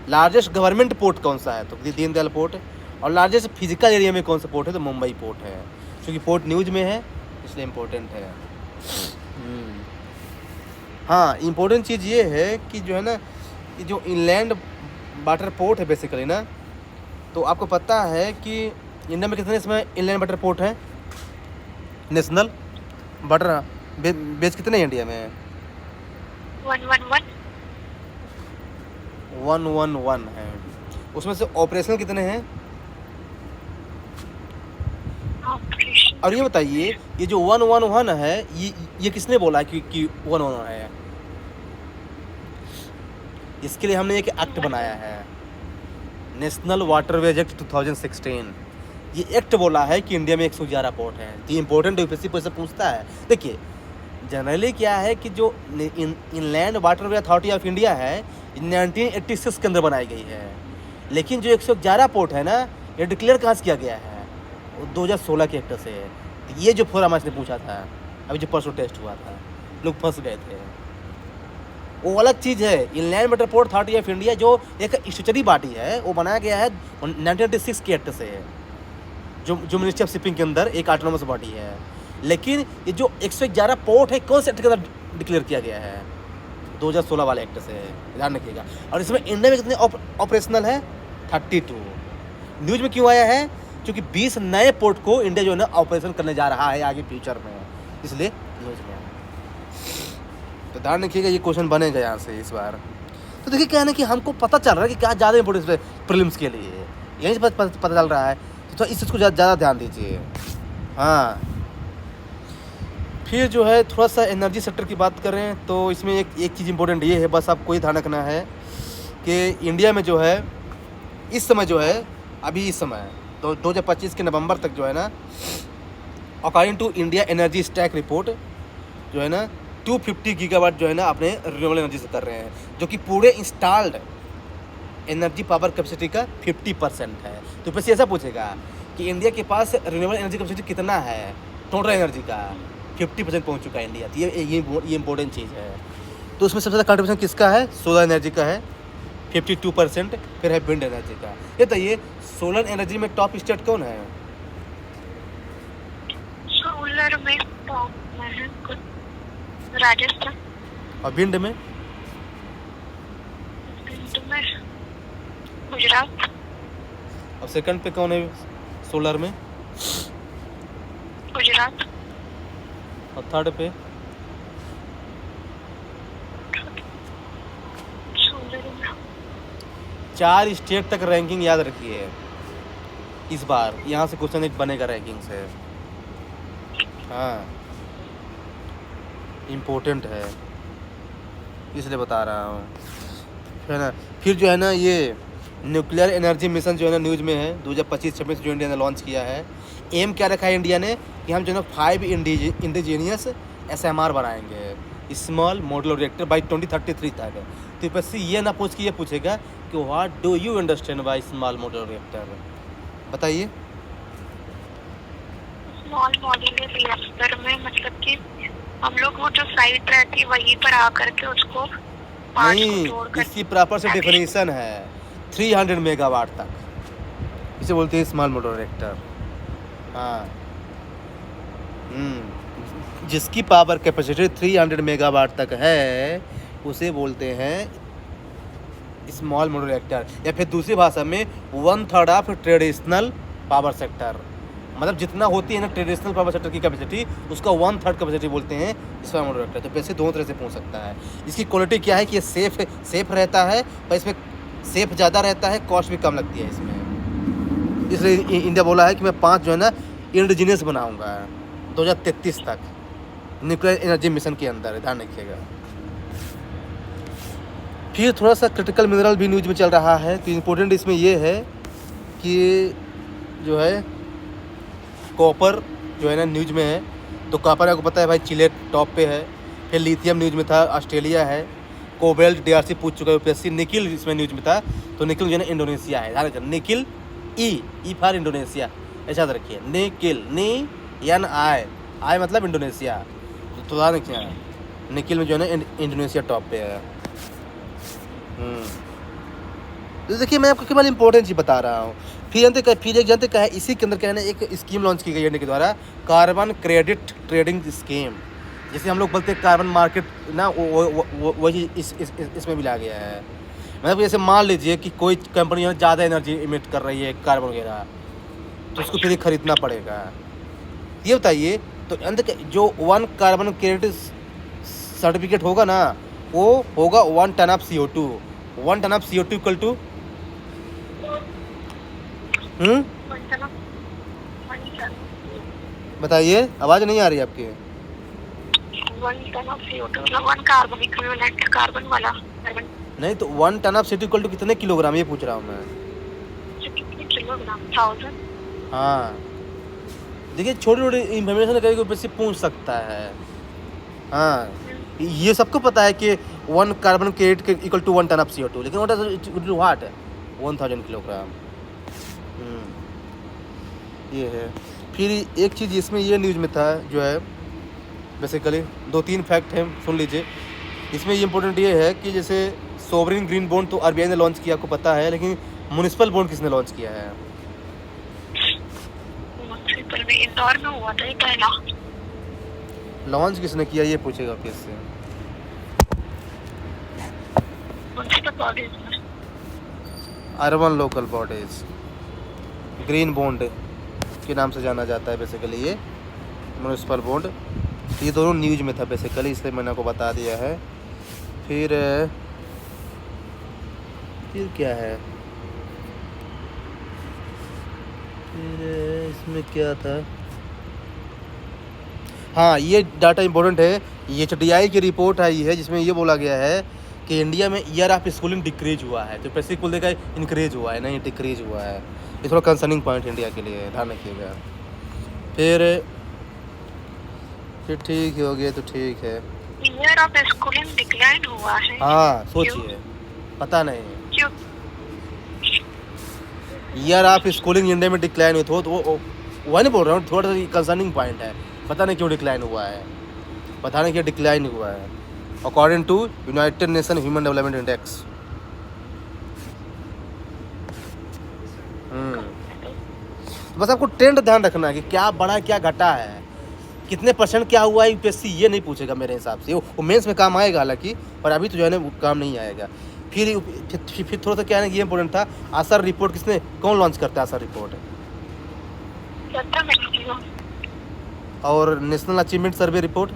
लार्जेस्ट गवर्नमेंट पोर्ट कौन सा है? तो दीनदयाल पोर्ट। और लार्जेस्ट फिजिकल एरिया में कौन सा पोर्ट है? तो मुंबई पोर्ट है, क्योंकि पोर्ट न्यूज़ में है इसलिए इम्पोर्टेंट है। हाँ, इम्पोर्टेंट चीज़ ये है कि जो है ना ये जो इनलैंड वाटर पोर्ट है बेसिकली ना, तो आपको पता है कि इंडिया में कितने इसमें इनलैंड वाटर पोर्ट है? नेशनल वाटर बेस कितने हैं इंडिया में? 111 है। उसमें से ऑपरेशनल कितने हैं? और ये बताइए, ये जो 111 है ये किसने बोला कि 111 है? इसके लिए हमने एक एक्ट बनाया है, नेशनल वाटरवेज एक्ट 2016। ये एक्ट बोला है कि इंडिया में 111 पोर्ट हैं। ये इंपॉर्टेंट यूपीएससी से पूछता है। देखिए, जनरली क्या है कि जो inland waterway authority of India है 1986 के अंदर बनाई गई है, लेकिन जो 111 पोर्ट है ना ये डिक्लेयर कहाँ से किया गया है? 2016 के एक्ट से। ये जो फोरम ने पूछा था, अभी जो परसों टेस्ट हुआ था, लोग फंस गए थे। वो अलग चीज़ है। Inland water port authority of India जो एक स्टैट्यूटरी बॉडी है, वो बनाया गया है 1986 के एक्ट से, जो मिनिस्ट्री ऑफ शिपिंग के अंदर एक ऑटोनोमस बॉडी है। लेकिन ये जो 111 पोर्ट है कौन से एक्ट के अंदर डिक्लेयर किया गया है? 2016 वाले एक्ट से, ध्यान रखिएगा। और इसमें इंडिया में कितने ऑपरेशनल है? 32। न्यूज़ में क्यों आया है? क्योंकि 20 नए पोर्ट को इंडिया जो है ना ऑपरेशन करने जा रहा है आगे फ्यूचर में, इसलिए न्यूज़ में। तो ध्यान रखिएगा, ये क्वेश्चन बनेगा यहाँ से इस बार। तो देखिए क्या है ना कि हमको पता चल रहा है कि क्या ज़्यादा इंपॉर्टेंस है प्रीलिम्स के लिए, यहीं से पता चल रहा है। तो इस चीज़ को ज़्यादा ध्यान दीजिए। हाँ, फिर जो है थोड़ा सा एनर्जी सेक्टर की बात करें तो इसमें एक चीज़ इंपॉर्टेंट ये है, बस आपको ये ध्यान रखना है कि इंडिया में जो है इस समय जो है अभी इस समय तो 2025 के नवंबर तक जो है ना, according to India energy stack report जो है ना 250 गीगावाट जो है ना अपने रिन्यूएबल एनर्जी से कर रहे हैं, जो कि पूरे इंस्टॉल्ड एनर्जी पावर कैपेसिटी का 50% है। तो फिर ऐसा पूछेगा कि इंडिया के पास रिन्यूएबल एनर्जी कैपेसिटी कितना है टोटल एनर्जी का? 50% पहुंच चुका है इंडिया। तो ये इंपॉर्टेंट चीज़ है। तो उसमें सबसे ज़्यादा कंट्रीब्यूशन किसका है? सोलर एनर्जी का है 52%, फिर है विंड एनर्जी का। ये बताइए सोलर एनर्जी में टॉप स्टेट कौन है? सोलर में टॉप में है राजस्थान। और विंड में? विंड में गुजरात। और सेकंड पे कौन है सोलर में? गुजरात। और थर्ड पे? सोलर में 4 स्टेट तक रैंकिंग याद रखिए। इस बार यहाँ से क्वेश्चन एक बनेगा रैंकिंग से। हाँ इम्पोर्टेंट है इसलिए बता रहा हूँ, है ना। फिर जो है ना ये न्यूक्लियर एनर्जी मिशन जो है ना न्यूज़ में है 2025-26 जो इंडिया ने लॉन्च किया है। एम क्या रखा है इंडिया ने कि हम जो है ना 5 इंडिजीनियस SMR बनाएंगे, स्मॉल मॉड्यूलर रिएक्टर, बाई 2033 तक। तो बस ये ना पूछ के ये पूछेगा कि what do you understand by small modular reactor, बताइए। स्मॉल मॉड्यूलर रिएक्टर में मतलब कि हम लोग वो जो साइट रहती है वहीं पर आकर के उसको नहीं, इसकी प्रॉपर से डेफिनेशन है 300 मेगावाट तक, इसे बोलते हैं स्मॉल मॉड्यूलर रिएक्टर। हाँ जिसकी पावर कैपेसिटी 300 मेगावाट तक है उसे बोलते हैं स्मॉल मॉड्यूलर रिएक्टर, या फिर दूसरी भाषा में 1/3 ऑफ ट्रेडिशनल पावर सेक्टर। मतलब जितना होती है ना ट्रेडिशनल पावर सेक्टर की कैपेसिटी, उसका 1/3 कैपेसिटी बोलते हैं स्मॉल मॉड्यूलर रिएक्टर। तो वैसे दोनों तरह से पूछ सकता है। इसकी क्वालिटी क्या है कि ये सेफ रहता है, पर इसमें सेफ ज़्यादा रहता है, कॉस्ट भी कम लगती है इसमें। इसलिए इंडिया बोला है कि मैं 5 जो है ना इंडिजीनियस बनाऊंगा 2033 तक न्यूक्लियर एनर्जी मिशन के अंदर, ध्यान रखिएगा। फिर थोड़ा सा क्रिटिकल मिनरल भी न्यूज में चल रहा है। तो इम्पोर्टेंट इसमें ये है कि जो है कॉपर जो है ना न्यूज में है। तो कॉपर आपको पता है भाई चिले टॉप पे है। फिर लिथियम न्यूज में था, ऑस्ट्रेलिया है। कोबाल्ट DRC पूछ चुका है UPSC। निकिल इसमें न्यूज में था, तो निकिल जो है ना इंडोनेशिया है, ध्यान रखिए। निकिल ई फॉर इंडोनेशिया, ऐसा याद रखिए। निकिल NI मतलब इंडोनेशिया, तो ध्यान रखिए। निकिल में जो है ना इंडोनेशिया टॉप पे है। तो देखिए मैं आपको केवल इंपॉर्टेंट चीज़ बता रहा हूँ। फिर एक जानते क्या है, इसी के अंदर क्या है ना एक स्कीम लॉन्च की गई है इंडिया के द्वारा, कार्बन क्रेडिट ट्रेडिंग स्कीम। जैसे हम लोग बोलते हैं कार्बन मार्केट ना, वही इसमें भी ला गया है। मतलब जैसे मान लीजिए कि कोई कंपनी है ज़्यादा एनर्जी इमिट कर रही है, कार्बन वगैरह, तो उसको फिर खरीदना पड़ेगा। ये बताइए, तो अंदर जो 1 कार्बन क्रेडिट सर्टिफिकेट होगा ना, वो होगा 1 tonne of CO2। 1 tonne of CO2 equal to बताइए, आवाज़ नहीं आ रही आपकी। 1 टन ऑफ CO2 मतलब 1 कार्बन इक्विवेलेंट कार्बन वाला कार्बन। नहीं तो 1 tonne of CO2 equal to कितने किलोग्राम, ये पूछ रहा हूँ मैं। कितने किलोग्राम? 1000। हाँ देखिए छोटी छोटी इन्फॉर्मेशन कहीं ऊपर से पूछ सकता है। हाँ ये सबको पता है कि 1 carbon credit equal to 1 tonne of CO2, लेकिन व्हाट है 1000 किलोग्राम। ये है। फिर एक चीज़ इसमें ये न्यूज़ में था जो है, बेसिकली 2-3 फैक्ट हैं, सुन लीजिए। इसमें ये इम्पोर्टेंट ये है कि जैसे सोवरिन ग्रीन बॉन्ड तो RBI ने लॉन्च किया, आपको पता है, लेकिन म्युनिसिपल बॉन्ड किसने लॉन्च किया है? म्युनिसिपल में इंदौर में हुआ था ये पहला। लॉन्च किसने किया ये पूछेगा फिर से। म्युनिसिपल बॉडीज में, urban local bodies, green bond के नाम से जाना जाता है बेसिकली ये म्युनिसिपल बॉन्ड। ये दोनों न्यूज़ में था बेसिकली, इसलिए मैंने आपको बता दिया है। फिर क्या है, फिर इसमें क्या था, हाँ ये डाटा इम्पोर्टेंट है। ये HDI की रिपोर्ट आई है जिसमें ये बोला गया है कि इंडिया में ईयर ऑफ स्कूलिंग डिक्रीज हुआ है। तो पैसे कुल देखा इंक्रीज हुआ है, नहीं डिक्रीज हुआ है। ये थोड़ा कंसर्निंग पॉइंट इंडिया के लिए, ध्यान रखिएगा। फिर ठीक हो गया तो ठीक है। ईयर ऑफ स्कूलिंग डिक्लाइन हुआ है। हाँ सोचिए, पता नहीं क्यों? ईयर ऑफ स्कूलिंग इंडिया में डिक्लाइन हुई, तो वो नहीं बोल रहा हूँ, थोड़ा सा कंसर्निंग पॉइंट है। पता नहीं क्यों डिक्लाइन हुआ है, पता नहीं क्यों डिक्लाइन हुआ है according to United Nation human development index. बस आपको ट्रेंड ध्यान रखना है कि क्या बढ़ा क्या घटा है, कितने परसेंट क्या हुआ है, यूपीएससी ये नहीं पूछेगा मेरे हिसाब से। वो मेंस में काम आएगा हालांकि, पर अभी तो जो है ना वो काम नहीं आएगा। फिर थोड़ा सा क्या है ना, ये इंपॉर्टेंट था, आसर रिपोर्ट किसने कौन लॉन्च करता है आसर रिपोर्ट? और national achievement survey report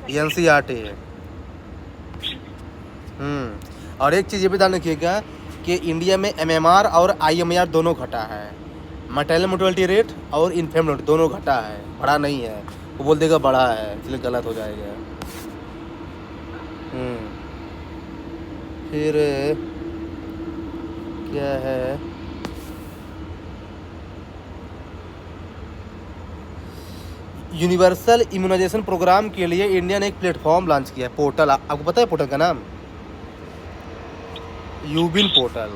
NCERT है। और एक चीज़ ये भी ध्यान रखिएगा कि इंडिया में MMR और IMR दोनों घटा है, मैटरनल मोर्टेलिटी रेट और इन्फेंट रेट दोनों घटा है, बढ़ा नहीं है। वो बोल देगा बढ़ा है, इसलिए गलत हो जाएगा। फिर क्या है, यूनिवर्सल इम्यूनाइजेशन प्रोग्राम के लिए इंडिया ने एक प्लेटफॉर्म लॉन्च किया है, पोर्टल। आपको पता है पोर्टल का नाम? यूबिन पोर्टल।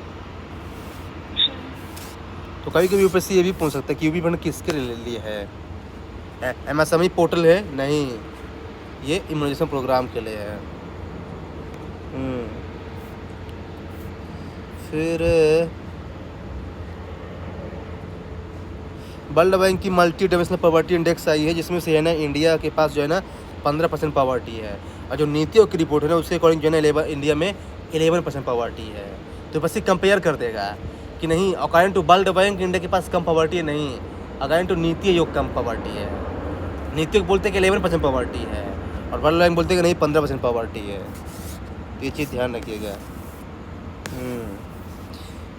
तो कभी कभी यूपीएससी ये भी पूछ सकता है कि यूबी फंड किसके लिए है? MSME पोर्टल है? नहीं, ये इम्यूनाइजेशन प्रोग्राम के लिए है। फिर वर्ल्ड बैंक की मल्टी डायमेंशनल पॉवर्टी इंडेक्स आई है, जिसमें से है ना इंडिया के पास जो है ना 15% पॉवर्टी है, और जो नीतियों की रिपोर्ट है ना उसके अकॉर्डिंग जो है ना इंडिया में 11% पॉवर्टी है। तो बस ये कंपेयर कर देगा कि नहीं, according to world bank India के पास कम पॉवर्टी है, नहीं, according to NITI Aayog come poverty है। नीति आयोग बोलते हैं कि 11% पॉवर्टी है, और वर्ल्ड बैंक बोलते हैं कि नहीं 15% पॉवर्टी है। तो ये चीज़ ध्यान रखिएगा।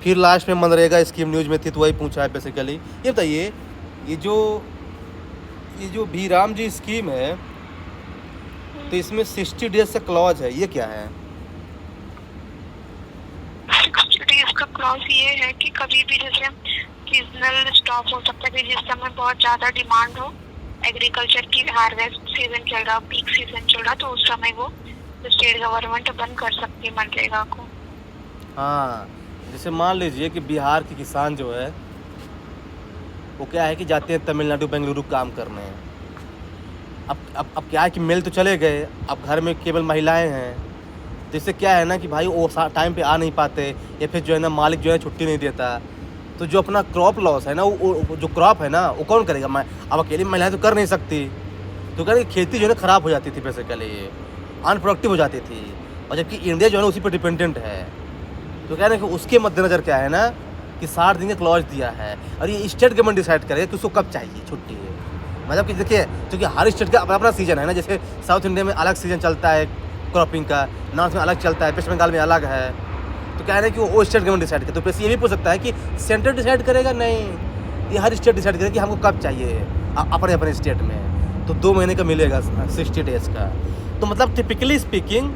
फिर लास्ट में मनरेगा स्कीम न्यूज़ में थी, तो वही पूछा है बेसिकली। ये बताइए, ये जो भी राम जी स्कीम है, तो इसमें 60 डेज का क्लॉज है, ये क्या है? 60 डेज का क्लॉज ये है कि कभी भी जैसे सीजनल स्टॉक हो सकता है, जिस समय बहुत ज़्यादा डिमांड हो, एग्रीकल्चर की हार्वेस्ट सीजन चल रहा, पीक सीजन चल रहा, तो उस समय वो स्टेट गवर्नमेंट बंद कर सकती है मनरेगा को। हाँ, जैसे मान लीजिए कि बिहार के किसान जो है वो क्या है कि जाते हैं तमिलनाडु बेंगलुरु काम करने। अब क्या है कि मेल तो चले गए, अब घर में केवल महिलाएं हैं, तो इससे क्या है ना कि भाई वो टाइम पे आ नहीं पाते, या फिर जो है ना मालिक जो है छुट्टी नहीं देता। तो जो अपना क्रॉप लॉस है ना, वो जो क्रॉप है ना वो कौन करेगा? मैं अब अकेली महिलाएं तो कर नहीं सकती, तो कह रहे खेती जो है ना ख़राब हो जाती थी, बेसिकली अनप्रोडक्टिव हो जाती थी, और जबकि इंडिया जो है ना उसी पर डिपेंडेंट है। तो कह रहे हैं कि उसके मद्देनज़र क्या है ना कि 60 दिन का क्लॉज दिया है, और ये स्टेट गवर्नमेंट डिसाइड करेगा कि उसको कब चाहिए छुट्टी है। मतलब कि देखिए, क्योंकि हर स्टेट का अपना अपना सीज़न है ना, जैसे साउथ इंडिया में अलग सीज़न चलता है क्रॉपिंग का, नॉर्थ में अलग चलता है, वेस्ट बंगाल में अलग है। तो कह रहे हैं कि वो स्टेट गवर्नमेंट डिसाइड करे। तो प्लस ये भी पूछ सकता है कि सेंटर डिसाइड करेगा? नहीं, ये हर स्टेट डिसाइड करेगा कि हमको कब चाहिए अपने अपने स्टेट में। तो 2 महीने का मिलेगा 60 डेज़ का। तो मतलब टिपिकली स्पीकिंग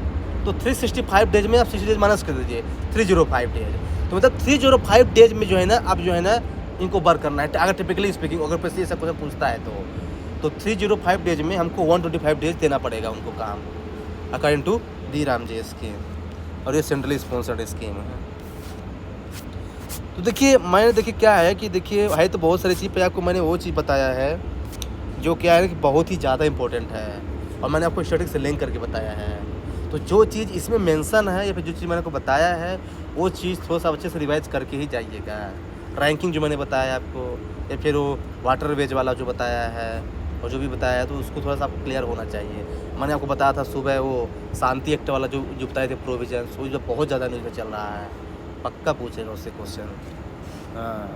तो 365 डेज में आप 60 डेज माइनस कर दीजिए, 305 डेज। तो मतलब 305 डेज में जो है ना आप जो है ना इनको वर्क करना है, अगर टिपिकली स्पीकिंग, अगर पैसे ऐसा कुछ पूछता है तो 305 डेज में हमको 125 डेज देना पड़ेगा उनको काम, according to D Ram ji scheme, और ये सेंट्रली स्पॉन्सर्ड स्कीम है। तो देखिए क्या है कि देखिए है तो बहुत सारी चीज़ पे, आपको मैंने वो चीज़ बताया है जो क्या है कि बहुत ही ज़्यादा इंपॉर्टेंट है, और मैंने आपको स्टैटिस्टिक्स से लिंक करके बताया है। तो जो चीज़ इसमें मेंशन है या फिर जो चीज़ मैंने आपको बताया है, वो चीज़ थोड़ा सा अच्छे से रिवाइज करके ही जाइएगा। रैंकिंग जो मैंने बताया आपको, या फिर वो वाटर वेज वाला जो बताया है, और जो भी बताया है, तो उसको थोड़ा सा आपको क्लियर होना चाहिए। मैंने आपको बताया था सुबह वो शांति एक्ट वाला जो बताए थे प्रोविजन, वो जो बहुत ज़्यादा न्यूज़ में चल रहा है, पक्का पूछेगा उससे क्वेश्चन। हाँ।